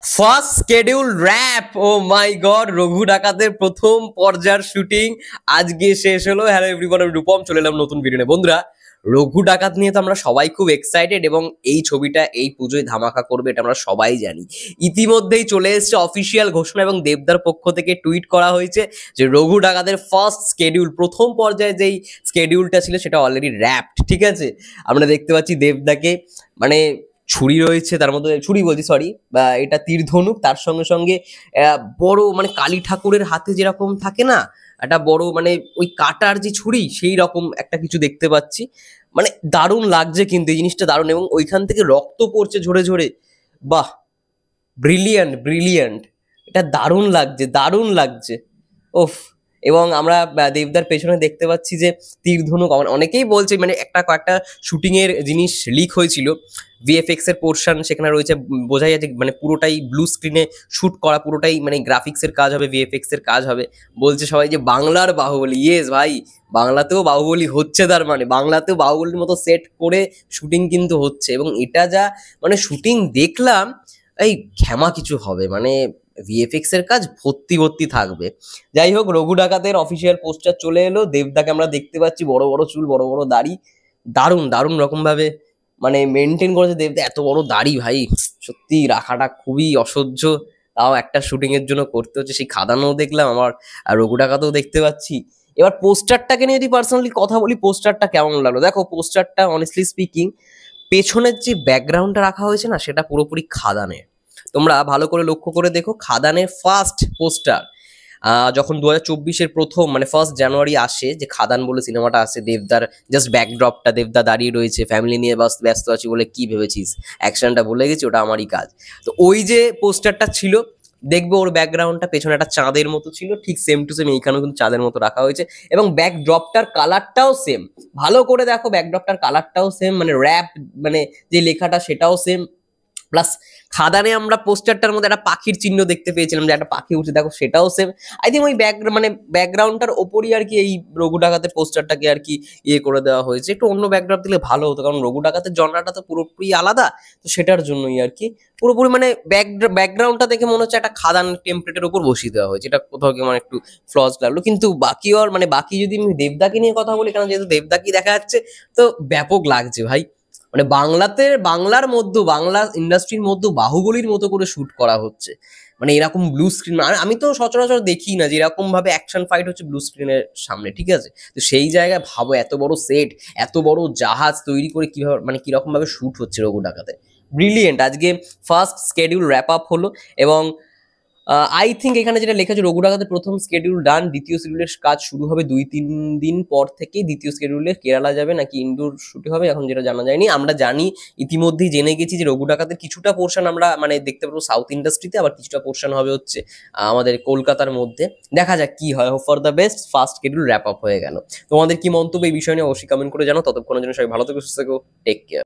First schedule rap, ও মাই god, Raghu ডাকাতের প্রথম পর্যায়ের শুটিং আজকে শেষ হলো। হ্যালো এভরিওয়ান, আমি রূপম, চলে এলাম নতুন ভিডিও নিয়ে। বন্ধুরা, রঘু ডাকাত নিয়ে তো আমরা সবাই খুব এক্সাইটেড এবং এই ছবিটা এই পুজোয় ধামাকা করবে এটা আমরা সবাই জানি। ইতিমধ্যেই চলে এসেছে অফিসিয়াল ঘোষণা এবং দেবদার পক্ষ থেকে টুইট করা হয়েছে যে রঘু ডাকাতের ফার্স্ট স্কেডিউল, প্রথম পর্যায়ে যেই স্কেডিউলটা ছিল সেটা অলরেডি র্যাপড। ঠিক আছে, আমরা দেখতে পাচ্ছি দেবদাকে, মানে ছুরি রয়েছে তার মধ্যে, ছুরি বলছি সরি, বা এটা তীর ধনুক, তার সঙ্গে সঙ্গে বড় মানে কালী ঠাকুরের হাতে যেরকম থাকে না একটা বড় মানে ওই কাটার যে ছুরি, সেই রকম একটা কিছু দেখতে পাচ্ছি। মানে দারুণ লাগছে কিন্তু এই জিনিসটা দারুণ, এবং ওইখান থেকে রক্ত পড়ছে ঝরে ঝরে। বাহ, ব্রিলিয়ান্ট ব্রিলিয়ান্ট, এটা দারুণ লাগছে দারুণ লাগছে। ওফ। এবং আমরা দেবদার পেছনে দেখতে পাচ্ছি যে তীর ধনুক, অনেকেই বলছে মানে একটা কয়েকটা শুটিং এর জিনিস লিক হয়েছিল, ভিএফএক্স এর পোর্শন সেখানে রয়েছে, বোঝাই যাচ্ছে মানে পুরোটাই ব্লু স্ক্রিনে শুট করা, পুরোটাই মানে গ্রাফিক্স এর কাজ হবে, ভিএফএক্স এর কাজ হবে। বলছে সবাই যে বাংলার বাহুবলী, ইয়েস ভাই, বাংলাতেও বাহুবলী হচ্ছে, তার মানে বাংলাতেও বাহুবলীর মতো সেট করে শুটিং কিন্তু হচ্ছে। এবং এটা যা মানে শুটিং দেখলাম, এই ঘ্যামা কিছু হবে, মানে ভিএফএক্স এর কাজ ভর্তি ভর্তি থাকবে। যাই হোক, রঘু ডাকাতের অফিসিয়াল পোস্টার চলে এলো, দেবদাকে আমরা দেখতে পাচ্ছি, বড় বড় চুল, বড় বড় দাড়ি, দারুণ দারুণ রকম ভাবে মানে মেনটেন করেছে দেবদা। এত বড় দাড়ি ভাই, সত্যি রাখাটা খুবই অসহ্য, তাও একটা শুটিং এর জন্য করতে হচ্ছে। সেই খাদানও দেখলাম আমার, আর রঘু ডাকাতেও দেখতে পাচ্ছি। এবার পোস্টারটাকে নিয়ে যদি পার্সোনালি কথা বলি, পোস্টারটা কেমন লাগলো? দেখো, পোস্টারটা অনেস্টলি স্পিকিং, পেছনের যে ব্যাকগ্রাউন্ডটা রাখা হয়েছে না, সেটা পুরোপুরি খাদানের। তোমরা ভালো করে লক্ষ্য করে দেখো, খাদানের ফার্স্ট পোস্টার যখন 2024-এর প্রথম মানে 1 জানুয়ারি আসে, যে খাদান বলে সিনেমাটা আসে, দেবদার জাস্ট ব্যাকড্রপটা, দেবদা দাঁড়িয়ে রয়েছে, ফ্যামিলি নিয়ে ব্যস্ত আছি বলে কি ভেবেছিস, অ্যাকশনটা ভুলে গেছি, ওটা আমারই কাজ। তো ওই যে পোস্টারটা ছিল, দেখবো ওর ব্যাকগ্রাউন্ডটা পেছনে একটা চাঁদের মতো ছিল, ঠিক সেম টু সেম এইখানেও কিন্তু চাঁদের মতো রাখা হয়েছে, এবং ব্যাকড্রপটার কালারটাও সেম। ভালো করে দেখো, ব্যাকড্রপটার কালারটাও সেম, মানে র্যাপ মানে যে লেখাটা সেটাও সেম। প্লাস খাদানে আমরা পোস্টারটার মধ্যে একটা পাখির চিহ্ন দেখতে পেয়েছিলাম, যে একটা পাখি উঠে, দেখো সেটাও সেম। আই থিঙ্ক ওই মানে ব্যাকগ্রাউন্ডটার ওপরই আর কি এই রঘু ডাকাতের পোস্টারটাকে আর কি ইয়ে করে দেওয়া হয়েছে। একটু অন্য ব্যাকগ্রাউন্ড দিলে ভালো হতো, কারণ রঘু ডাকাতের জনরাটা তো পুরোপুরি আলাদা, তো সেটার জন্যই আর কি পুরোপুরি মানে ব্যাকগ্রাউন্ডটা দেখে মনে হচ্ছে একটা খাদান টেমপ্লেটের উপর বসিয়ে দেওয়া হয়েছে। এটা কোথাও গিয়ে মানে একটু ফ্লজ লাগলো। কিন্তু বাকি আর মানে বাকি যদি আমি দেবদাকে নিয়ে কথা বলি, কারণ যেহেতু দেবদাকি দেখা যাচ্ছে, তো ব্যাপক লাগছে ভাই। মানে বাংলার মধ্যে, বাংলা ইন্ডাস্ট্রির মধ্যে বাহুবলীর মতো করে শুট করা হচ্ছে। মানে এরকম ব্লু স্ক্রিন আমি তো সচরাচর দেখি না যে এরকম ভাবে অ্যাকশন ফাইট হচ্ছে ব্লু স্ক্রিনের সামনে। ঠিক আছে, তো সেই জায়গায় ভাবো, এত বড় সেট, এত বড় জাহাজ তৈরি করে কিভাবে মানে কিরকম ভাবে শুট হচ্ছে রঘু ডাকাতে। ব্রিলিয়েন্ট। আজকে ফার্স্ট স্কেডিউল র্যাপ আপ হলো, এবং আই থিঙ্ক এখানে যেটা লেখা আছে, রঘু ডাকাতের প্রথম স্কেডিউল ডান, দ্বিতীয় শিডিউলের কাজ শুরু হবে 2-3 দিন পর থেকে। দ্বিতীয় স্কেডিউলে কেরালা যাবে নাকি ইনডোর শুটে হবে, এখন যেটা জানা যায়নি। আমরা জানি, ইতিমধ্যেই জেনে গেছি যে রঘু ডাকাতের কিছুটা পোর্শন আমরা মানে দেখতে পাবো সাউথ ইন্ডাস্ট্রিতে, আবার কিছুটা পোর্শন হবে হচ্ছে আমাদের কলকাতার মধ্যে। দেখা যাক কি হয়। Hope for the best. First schedule wrap up হয়ে গেল। তোমাদের কি মন্তব্য এই বিষয় নিয়ে অবশ্যই কমেন্ট করে জানো। ততক্ষণের জন্য সবাই ভালো থেকো, সুস্থ থেকো, টেক কেয়ার।